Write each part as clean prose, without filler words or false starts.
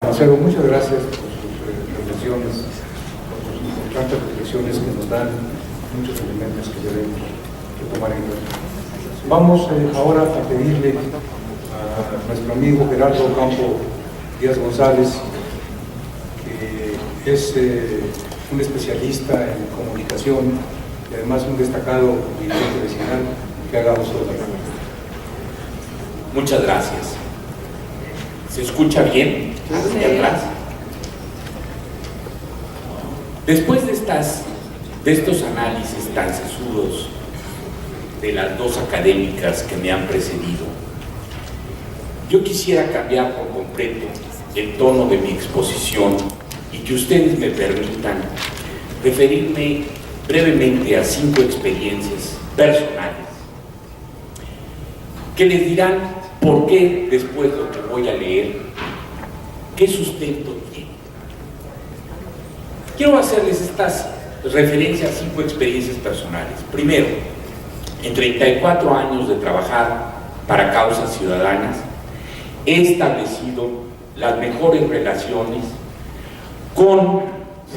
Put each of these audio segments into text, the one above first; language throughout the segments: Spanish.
Marcelo, muchas gracias por sus reflexiones, por sus importantes reflexiones que nos dan muchos elementos que debemos tomar en cuenta. Vamos ahora a pedirle a nuestro amigo Gerardo Ocampo Díaz González, que es un especialista en comunicación y además un destacado dirigente vecinal, que haga uso de la palabra. Muchas gracias. ¿Se escucha bien? ¿Hacia atrás? Después de estos análisis tan sesudos de las dos académicas que me han precedido, yo quisiera cambiar por completo el tono de mi exposición y que ustedes me permitan referirme brevemente a 5 experiencias personales que les dirán por qué, después de lo que voy a leer, qué sustento tiene. Quiero hacerles estas referencias a 5 experiencias personales. Primero, en 34 años de trabajar para causas ciudadanas, he establecido las mejores relaciones con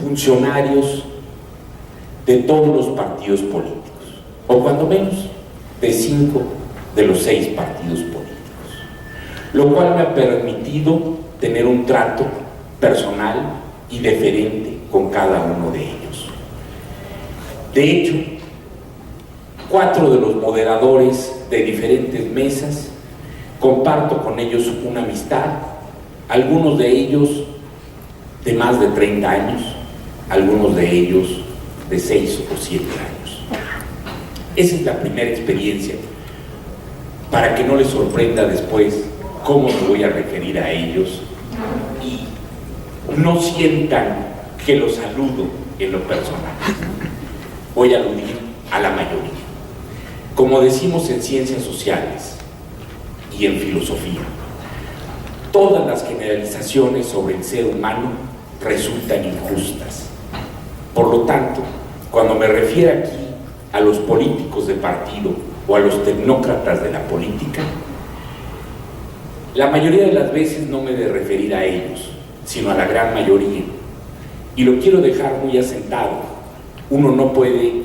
funcionarios de todos los partidos políticos, o cuando menos de 5 de los 6 partidos políticos, lo cual me ha permitido tener un trato personal y deferente con cada uno de ellos. De hecho, 4 de los moderadores de diferentes mesas comparto con ellos una amistad, algunos de ellos de más de 30 años, algunos de ellos de 6 o 7 años. Esa es la primera experiencia, para que no les sorprenda después cómo me voy a referir a ellos y no sientan que los saludo en lo personal. Voy a aludir a la mayoría. Como decimos en ciencias sociales y en filosofía, todas las generalizaciones sobre el ser humano resultan injustas. Por lo tanto, cuando me refiero aquí a los políticos de partido o a los tecnócratas de la política, la mayoría de las veces no me he de referir a ellos, sino a la gran mayoría. Y lo quiero dejar muy asentado. Uno no puede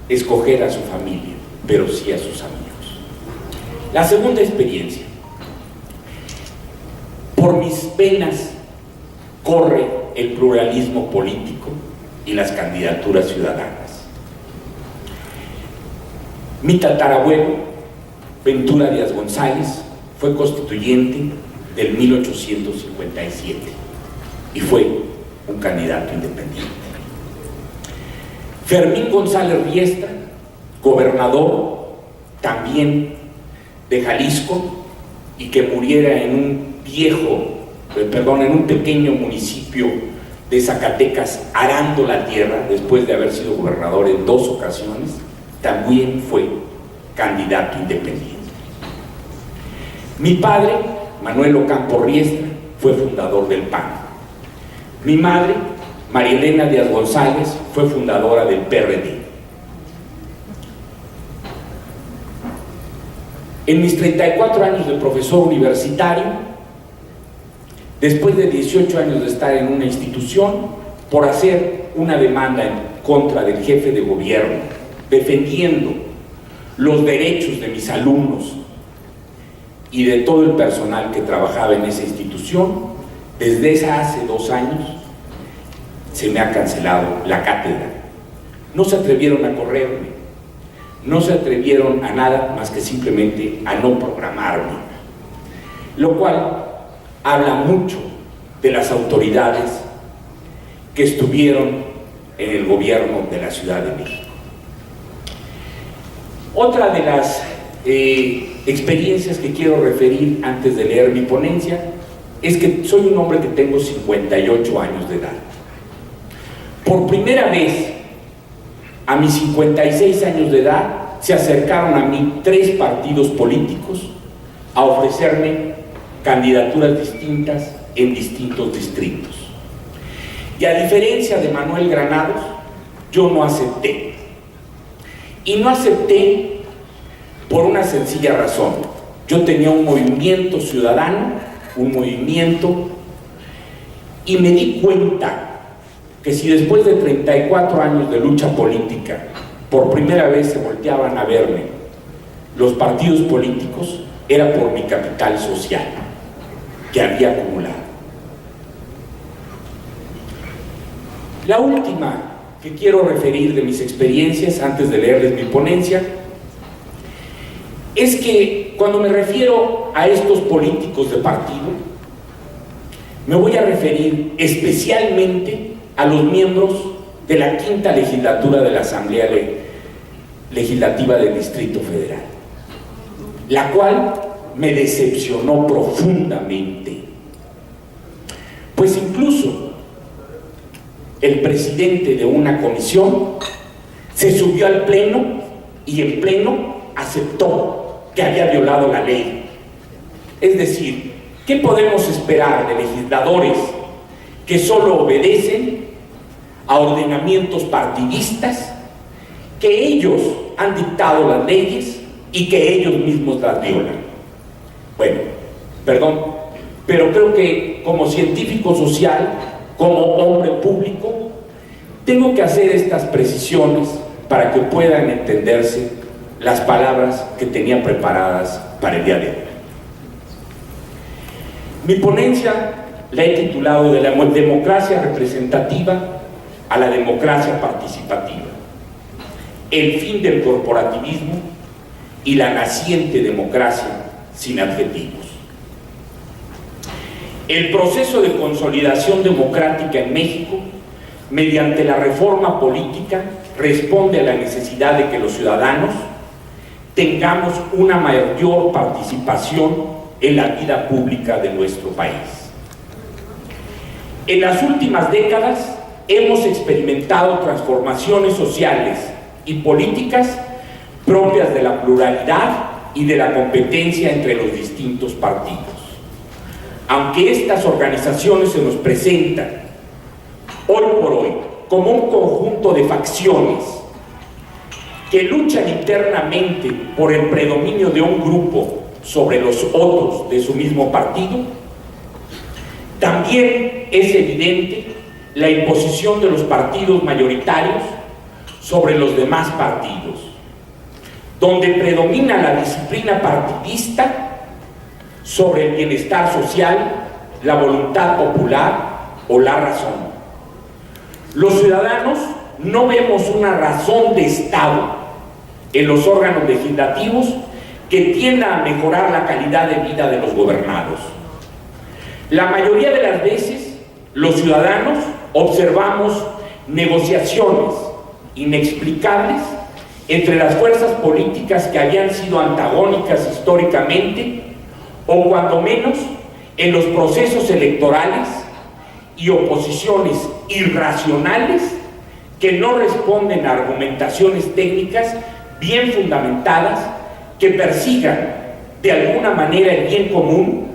escoger a su familia, pero sí a sus amigos. La segunda experiencia. Por mis venas corre el pluralismo político y las candidaturas ciudadanas. Mi tatarabuelo, Ventura Díaz González, fue constituyente del 1857 y fue un candidato independiente. Fermín González Riestra, gobernador también de Jalisco, y que muriera en un pequeño municipio de Zacatecas arando la tierra después de haber sido gobernador en 2 ocasiones, también fue candidato independiente. Mi padre, Manuel Ocampo Riestra, fue fundador del PAN. Mi madre, María Elena Díaz González, fue fundadora del PRD. En mis 34 años de profesor universitario, después de 18 años de estar en una institución, por hacer una demanda en contra del jefe de gobierno, defendiendo los derechos de mis alumnos y de todo el personal que trabajaba en esa institución, desde hace 2 años se me ha cancelado la cátedra. No se atrevieron a correrme, no se atrevieron a nada más que simplemente a no programarme, lo cual habla mucho de las autoridades que estuvieron en el gobierno de la Ciudad de México. Otra de las experiencias que quiero referir antes de leer mi ponencia es que soy un hombre que tengo 58 años de edad. Por primera vez, a mis 56 años de edad, se acercaron a mí 3 partidos políticos a ofrecerme candidaturas distintas en distintos distritos. Y a diferencia de Manuel Granados, yo no acepté. Y no acepté por una sencilla razón. Yo tenía un movimiento ciudadano, un movimiento y me di cuenta que si después de 34 años de lucha política, por primera vez se volteaban a verme los partidos políticos, era por mi capital social que había acumulado. La última que quiero referir de mis experiencias antes de leerles mi ponencia es que cuando me refiero a estos políticos de partido, me voy a referir especialmente a los miembros de la quinta legislatura de la Asamblea Legislativa del Distrito Federal, la cual me decepcionó profundamente, pues incluso el presidente de una comisión se subió al pleno y en pleno aceptó que había violado la ley. Es decir, ¿qué podemos esperar de legisladores que solo obedecen a ordenamientos partidistas, que ellos han dictado las leyes y que ellos mismos las violan? Bueno, perdón, pero creo que como científico social, como hombre público, tengo que hacer estas precisiones para que puedan entenderse las palabras que tenía preparadas para el día de hoy. Mi ponencia la he titulado de la democracia representativa a la democracia participativa, el fin del corporativismo y la naciente democracia sin adjetivos. El proceso de consolidación democrática en México, mediante la reforma política, responde a la necesidad de que los ciudadanos tengamos una mayor participación en la vida pública de nuestro país. En las últimas décadas hemos experimentado transformaciones sociales y políticas propias de la pluralidad y de la competencia entre los distintos partidos. Aunque estas organizaciones se nos presentan hoy por hoy como un conjunto de facciones que luchan internamente por el predominio de un grupo sobre los otros de su mismo partido, también es evidente la imposición de los partidos mayoritarios sobre los demás partidos, donde predomina la disciplina partidista sobre el bienestar social, la voluntad popular o la razón. Los ciudadanos no vemos una razón de Estado en los órganos legislativos que tienda a mejorar la calidad de vida de los gobernados. La mayoría de las veces, los ciudadanos observamos negociaciones inexplicables entre las fuerzas políticas que habían sido antagónicas históricamente, o cuando menos en los procesos electorales, y oposiciones irracionales que no responden a argumentaciones técnicas bien fundamentadas que persigan de alguna manera el bien común,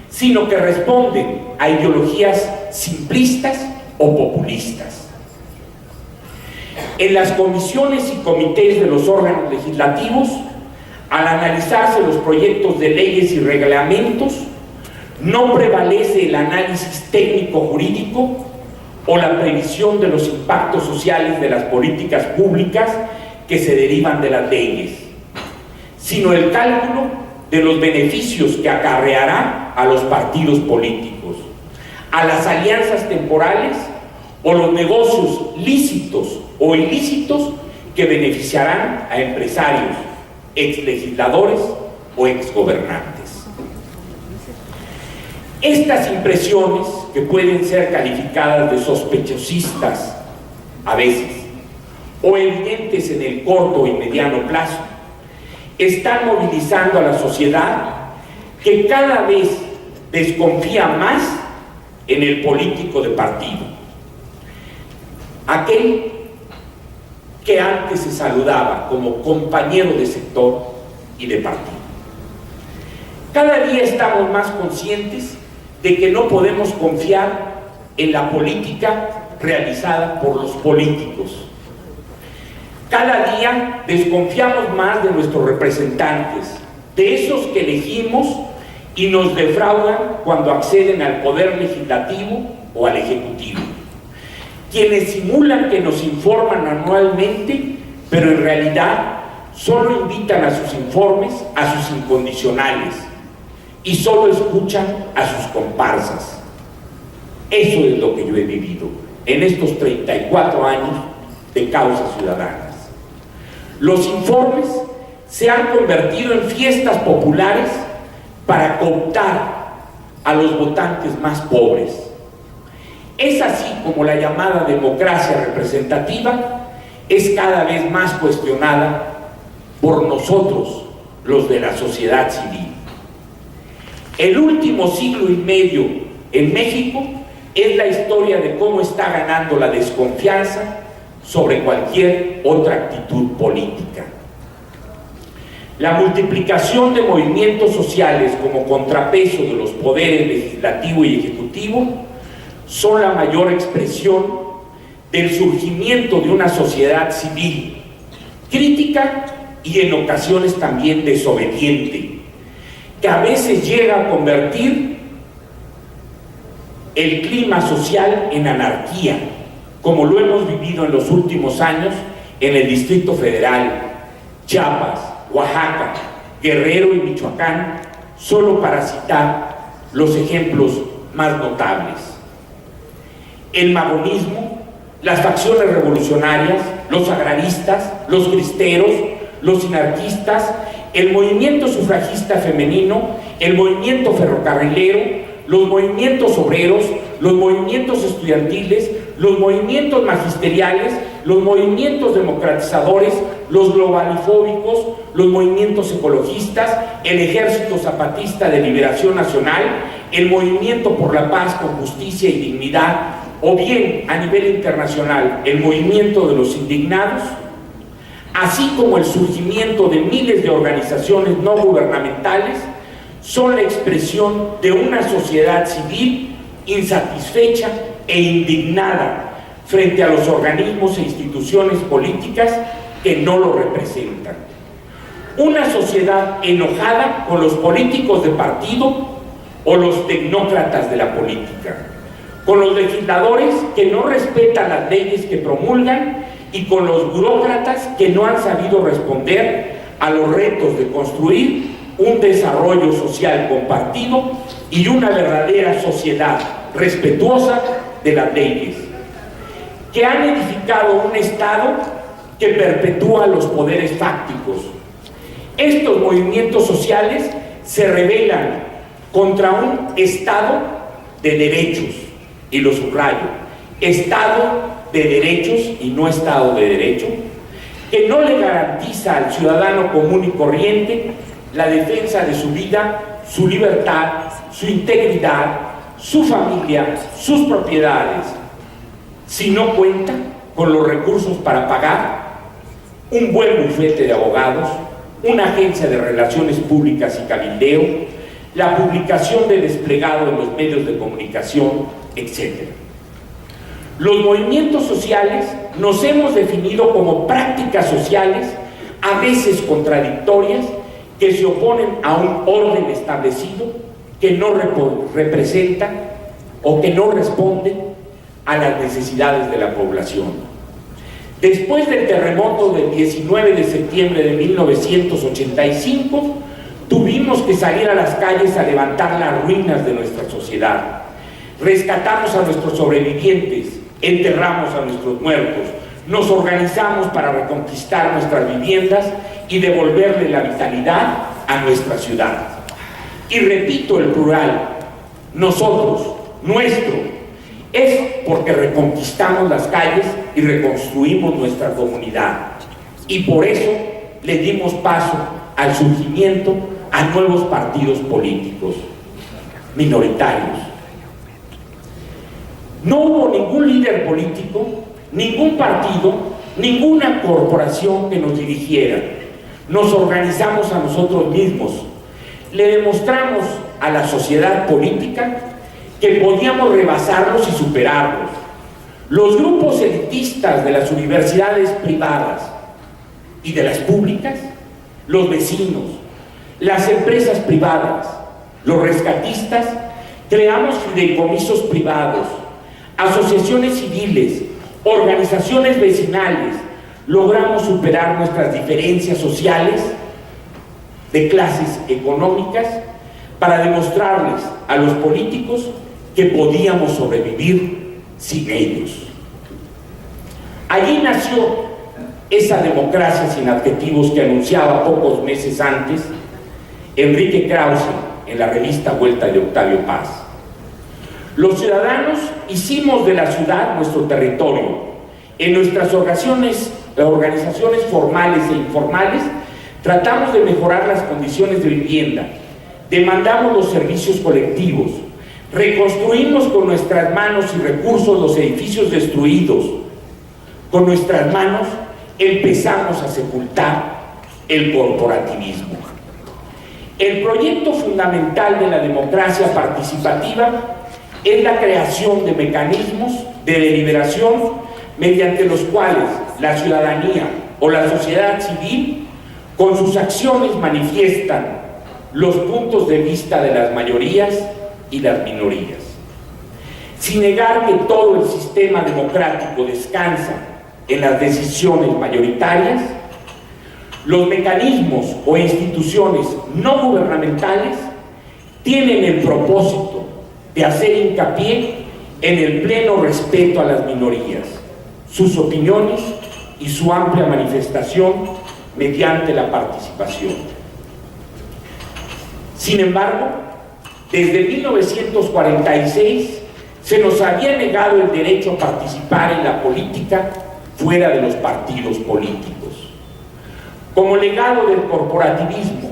sino que responden a ideologías simplistas o populistas. En las comisiones y comités de los órganos legislativos, al analizarse los proyectos de leyes y reglamentos, no prevalece el análisis técnico-jurídico o la previsión de los impactos sociales de las políticas públicas que se derivan de las leyes, sino el cálculo de los beneficios que acarreará a los partidos políticos, a las alianzas temporales o los negocios lícitos o ilícitos que beneficiarán a empresarios, exlegisladores o exgobernantes. Estas impresiones, que pueden ser calificadas de sospechosistas a veces, o evidentes en el corto y mediano plazo, están movilizando a la sociedad, que cada vez desconfía más en el político de partido, aquel que antes se saludaba como compañero de sector y de partido. Cada día estamos más conscientes de que no podemos confiar en la política realizada por los políticos. Cada día desconfiamos más de nuestros representantes, de esos que elegimos y nos defraudan cuando acceden al poder legislativo o al Ejecutivo, quienes simulan que nos informan anualmente, pero en realidad solo invitan a sus informes a sus incondicionales y solo escuchan a sus comparsas. Eso es lo que yo he vivido en estos 34 años de Causas Ciudadanas. Los informes se han convertido en fiestas populares para cooptar a los votantes más pobres. Es así como la llamada democracia representativa es cada vez más cuestionada por nosotros, los de la sociedad civil. El último siglo y medio en México es la historia de cómo está ganando la desconfianza sobre cualquier otra actitud política. La multiplicación de movimientos sociales como contrapeso de los poderes legislativo y ejecutivo son la mayor expresión del surgimiento de una sociedad civil crítica y en ocasiones también desobediente, que a veces llega a convertir el clima social en anarquía, como lo hemos vivido en los últimos años en el Distrito Federal, Chiapas, Oaxaca, Guerrero y Michoacán, solo para citar los ejemplos más notables. El magonismo, las facciones revolucionarias, los agraristas, los cristeros, los anarquistas, el movimiento sufragista femenino, el movimiento ferrocarrilero, los movimientos obreros, los movimientos estudiantiles, los movimientos magisteriales, los movimientos democratizadores, los globalifóbicos, los movimientos ecologistas, el Ejército Zapatista de Liberación Nacional, el movimiento por la paz con justicia y dignidad, o bien a nivel internacional el movimiento de los indignados, así como el surgimiento de miles de organizaciones no gubernamentales, son la expresión de una sociedad civil insatisfecha e indignada frente a los organismos e instituciones políticas que no lo representan. Una sociedad enojada con los políticos de partido o los tecnócratas de la política, con los legisladores que no respetan las leyes que promulgan y con los burócratas que no han sabido responder a los retos de construir un desarrollo social compartido y una verdadera sociedad respetuosa de las leyes, que han edificado un Estado que perpetúa los poderes fácticos. Estos movimientos sociales se rebelan contra un Estado de derechos, y lo subrayo, Estado de derechos y no Estado de derecho, que no le garantiza al ciudadano común y corriente la defensa de su vida, su libertad, su integridad, su familia, sus propiedades, si no cuenta con los recursos para pagar un buen bufete de abogados, una agencia de relaciones públicas y cabildeo, la publicación de desplegado en los medios de comunicación, etc. Los movimientos sociales nos hemos definido como prácticas sociales, a veces contradictorias, que se oponen a un orden establecido, que no representan o que no responden a las necesidades de la población. Después del terremoto del 19 de septiembre de 1985, tuvimos que salir a las calles a levantar las ruinas de nuestra sociedad. Rescatamos a nuestros sobrevivientes, enterramos a nuestros muertos, nos organizamos para reconquistar nuestras viviendas y devolverle la vitalidad a nuestra ciudad. Y repito el plural, nosotros, nuestro, es porque reconquistamos las calles y reconstruimos nuestra comunidad. Y por eso le dimos paso al surgimiento a nuevos partidos políticos minoritarios. No hubo ningún líder político, ningún partido, ninguna corporación que nos dirigiera. Nos organizamos a nosotros mismos. Le demostramos a la sociedad política que podíamos rebasarlos y superarlos. Los grupos elitistas de las universidades privadas y de las públicas, los vecinos, las empresas privadas, los rescatistas, creamos fideicomisos privados, asociaciones civiles, organizaciones vecinales, logramos superar nuestras diferencias sociales de clases económicas para demostrarles a los políticos que podíamos sobrevivir sin ellos. Allí nació esa democracia sin adjetivos que anunciaba pocos meses antes Enrique Krause en la revista Vuelta de Octavio Paz. Los ciudadanos hicimos de la ciudad nuestro territorio. En nuestras organizaciones formales e informales tratamos de mejorar las condiciones de vivienda, demandamos los servicios colectivos, reconstruimos con nuestras manos y recursos los edificios destruidos. Con nuestras manos empezamos a sepultar el corporativismo. El proyecto fundamental de la democracia participativa es la creación de mecanismos de deliberación mediante los cuales la ciudadanía o la sociedad civil con sus acciones manifiestan los puntos de vista de las mayorías y las minorías. Sin negar que todo el sistema democrático descansa en las decisiones mayoritarias, los mecanismos o instituciones no gubernamentales tienen el propósito de hacer hincapié en el pleno respeto a las minorías, sus opiniones y su amplia manifestación mediante la participación. Sin embargo, desde 1946 se nos había negado el derecho a participar en la política fuera de los partidos políticos. Como legado del corporativismo,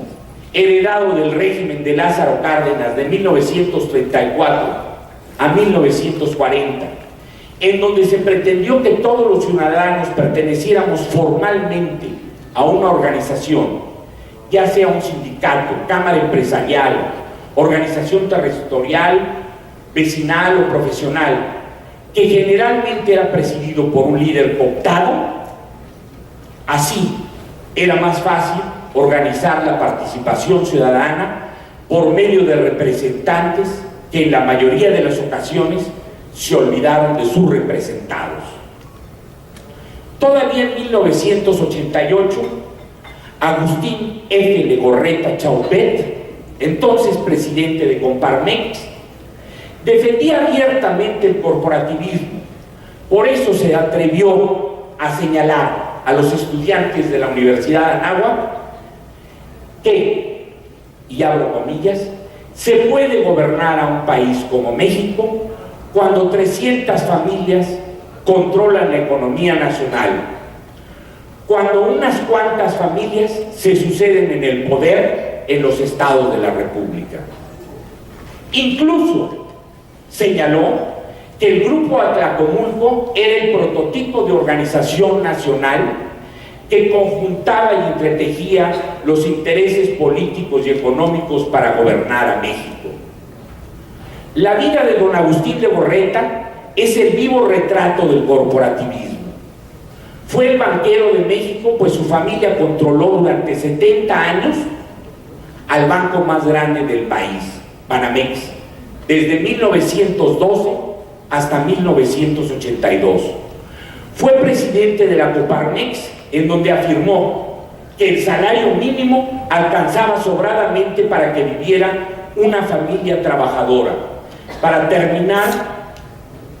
heredado del régimen de Lázaro Cárdenas de 1934 a 1940, en donde se pretendió que todos los ciudadanos perteneciéramos formalmente a una organización, ya sea un sindicato, cámara empresarial, organización territorial, vecinal o profesional, que generalmente era presidido por un líder cooptado. Así era más fácil organizar la participación ciudadana por medio de representantes que en la mayoría de las ocasiones se olvidaron de sus representados. Todavía en 1988, Agustín F. Legorreta Chaupet, entonces presidente de Coparmex, defendía abiertamente el corporativismo. Por eso se atrevió a señalar a los estudiantes de la Universidad de Anáhuac que, y abro comillas, se puede gobernar a un país como México cuando 300 familias controlan la economía nacional, cuando unas cuantas familias se suceden en el poder en los estados de la República. Incluso señaló que el Grupo Atlacomulco era el prototipo de organización nacional que conjuntaba y entretejía los intereses políticos y económicos para gobernar a México. La vida de don Agustín Legorreta es el vivo retrato del corporativismo. Fue el banquero de México, pues su familia controló durante 70 años al banco más grande del país, Banamex, desde 1912 hasta 1982. Fue presidente de la Coparmex, en donde afirmó que el salario mínimo alcanzaba sobradamente para que viviera una familia trabajadora, para terminar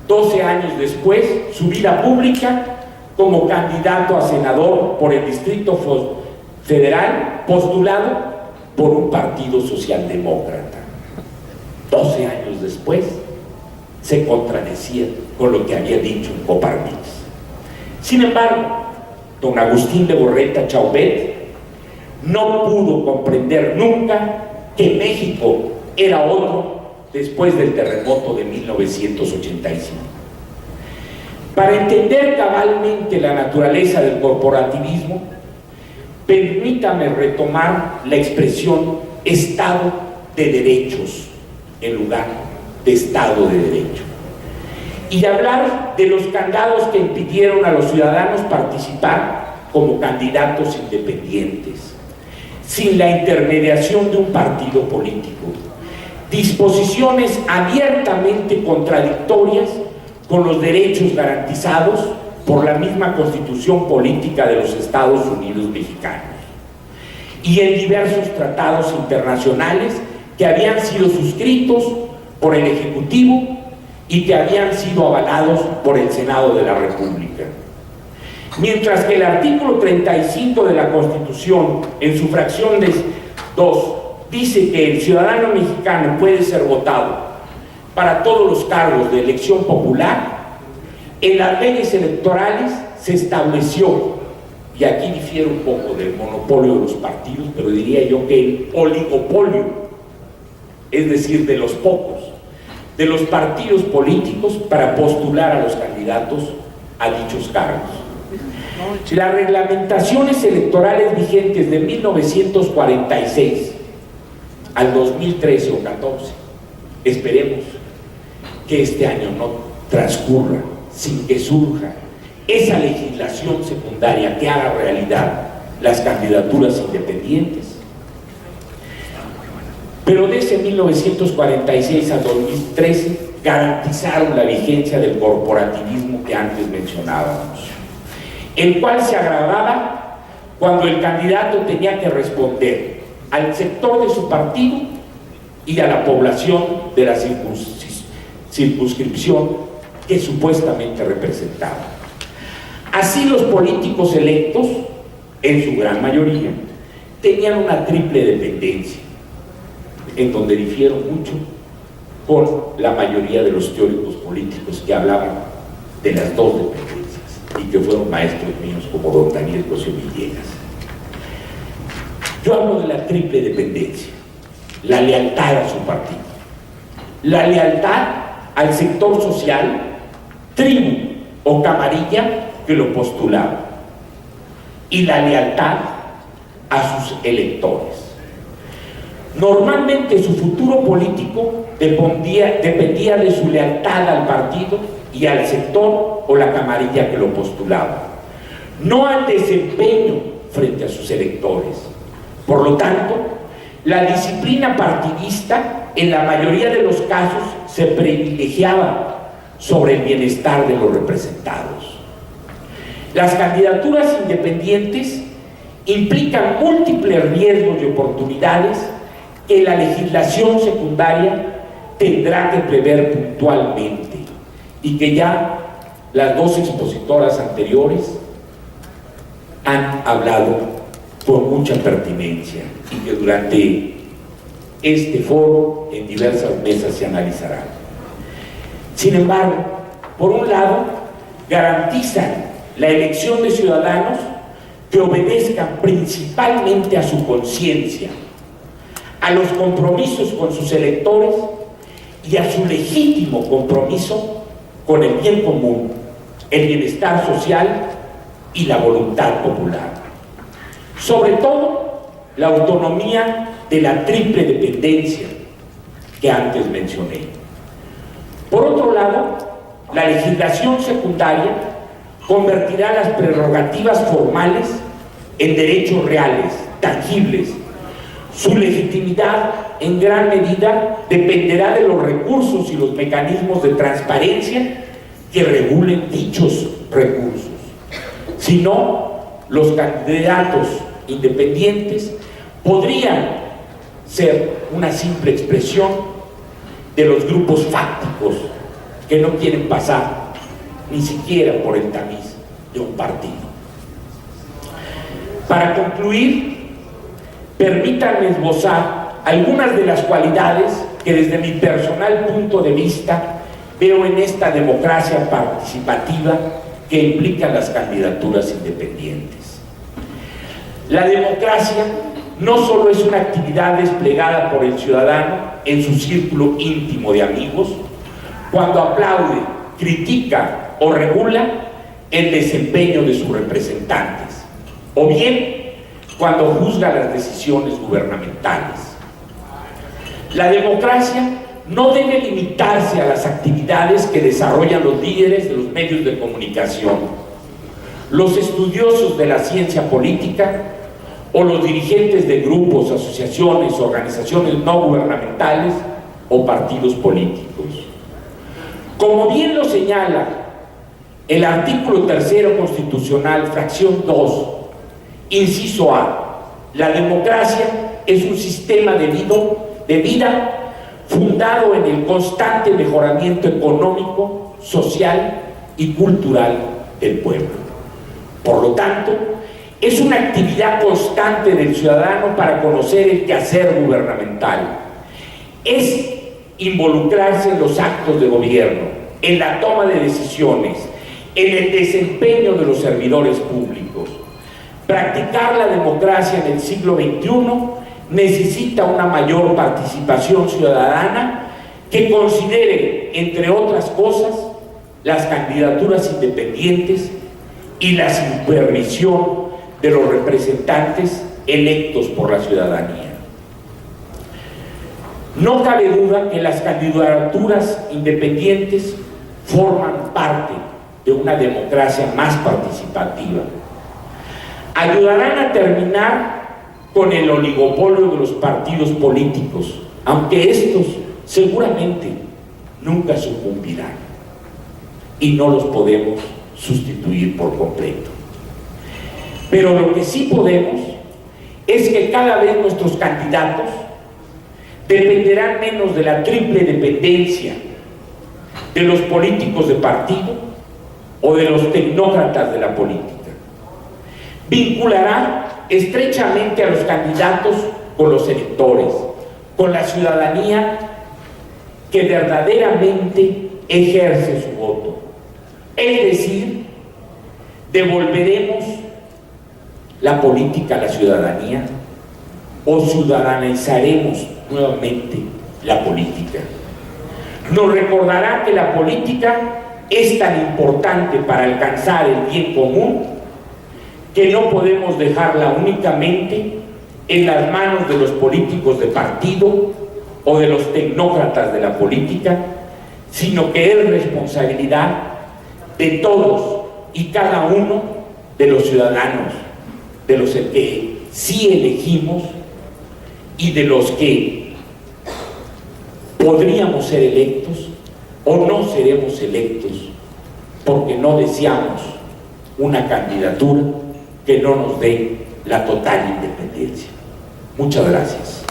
12 años después su vida pública como candidato a senador por el Distrito Federal, postulado por un partido socialdemócrata. 12 años después se contradecía con lo que había dicho en Coparmex. Sin embargo, don Agustín Legorreta Chaupet no pudo comprender nunca que México era otro después del terremoto de 1985. Para entender cabalmente la naturaleza del corporativismo, permítame retomar la expresión Estado de derechos en lugar de Estado de Derecho, y hablar de los candados que impidieron a los ciudadanos participar como candidatos independientes, sin la intermediación de un partido político, disposiciones abiertamente contradictorias con los derechos garantizados por la misma Constitución Política de los Estados Unidos Mexicanos y en diversos tratados internacionales que habían sido suscritos por el Ejecutivo y que habían sido avalados por el Senado de la República. Mientras que el artículo 35 de la Constitución, en su fracción 2, dice que el ciudadano mexicano puede ser votado para todos los cargos de elección popular, en las leyes electorales se estableció, y aquí difiere un poco del monopolio de los partidos, pero diría yo que el oligopolio, es decir, de los pocos, de los partidos políticos para postular a los candidatos a dichos cargos. Las reglamentaciones electorales vigentes de 1946 al 2013 o 14, esperemos que este año no transcurra sin que surja esa legislación secundaria que haga realidad las candidaturas independientes. Pero desde 1946 a 2013 garantizaron la vigencia del corporativismo que antes mencionábamos, el cual se agravaba cuando el candidato tenía que responder al sector de su partido y a la población de la circunscripción que supuestamente representaba. Así los políticos electos, en su gran mayoría, tenían una triple dependencia, en donde difieron mucho con la mayoría de los teóricos políticos que hablaban de las dos dependencias y que fueron maestros míos como don Daniel Cosío Villegas. Yo hablo de la triple dependencia: la lealtad a su partido, la lealtad al sector social, tribu o camarilla que lo postulaba, y la lealtad a sus electores. Normalmente su futuro político dependía de su lealtad al partido y al sector o la camarilla que lo postulaba, no al desempeño frente a sus electores. Por lo tanto, la disciplina partidista en la mayoría de los casos se privilegiaba sobre el bienestar de los representados. Las candidaturas independientes implican múltiples riesgos y oportunidades que la legislación secundaria tendrá que prever puntualmente y que ya las dos expositoras anteriores han hablado con mucha pertinencia y que durante este foro en diversas mesas se analizarán. Sin embargo, por un lado, garantizan la elección de ciudadanos que obedezcan principalmente a su conciencia, a los compromisos con sus electores y a su legítimo compromiso con el bien común, el bienestar social y la voluntad popular. Sobre todo, la autonomía de la triple dependencia que antes mencioné. Por otro lado, la legislación secundaria convertirá las prerrogativas formales en derechos reales, tangibles. Su legitimidad, en gran medida, dependerá de los recursos y los mecanismos de transparencia que regulen dichos recursos. Si no, los candidatos independientes podrían ser una simple expresión de los grupos fácticos que no quieren pasar ni siquiera por el tamiz de un partido. Para concluir, permítanme esbozar algunas de las cualidades que desde mi personal punto de vista veo en esta democracia participativa que implica las candidaturas independientes. La democracia no solo es una actividad desplegada por el ciudadano en su círculo íntimo de amigos, cuando aplaude, critica o regula el desempeño de sus representantes, o bien cuando juzga las decisiones gubernamentales. La democracia no debe limitarse a las actividades que desarrollan los líderes de los medios de comunicación, los estudiosos de la ciencia política o los dirigentes de grupos, asociaciones, organizaciones no gubernamentales o partidos políticos. Como bien lo señala el artículo 3 constitucional, fracción 2, inciso A, la democracia es un sistema de vida fundado en el constante mejoramiento económico, social y cultural del pueblo. Por lo tanto, es una actividad constante del ciudadano para conocer el quehacer gubernamental. Es involucrarse en los actos de gobierno, en la toma de decisiones, en el desempeño de los servidores públicos. Practicar la democracia en el siglo XXI necesita una mayor participación ciudadana que considere, entre otras cosas, las candidaturas independientes y la supervisión de los representantes electos por la ciudadanía. No cabe duda que las candidaturas independientes forman parte de una democracia más participativa. Ayudarán a terminar con el oligopolio de los partidos políticos, aunque estos seguramente nunca sucumbirán y no los podemos sustituir por completo. Pero lo que sí podemos es que cada vez nuestros candidatos dependerán menos de la triple dependencia de los políticos de partido o de los tecnócratas de la política. Vinculará estrechamente a los candidatos con los electores, con la ciudadanía que verdaderamente ejerce su voto. Es decir, devolveremos la política a la ciudadanía o ciudadanizaremos nuevamente la política. Nos recordará que la política es tan importante para alcanzar el bien común que no podemos dejarla únicamente en las manos de los políticos de partido o de los tecnócratas de la política, sino que es responsabilidad de todos y cada uno de los ciudadanos, de los que sí elegimos y de los que podríamos ser electos o no seremos electos porque no deseamos una candidatura que no nos dé la total independencia. Muchas gracias.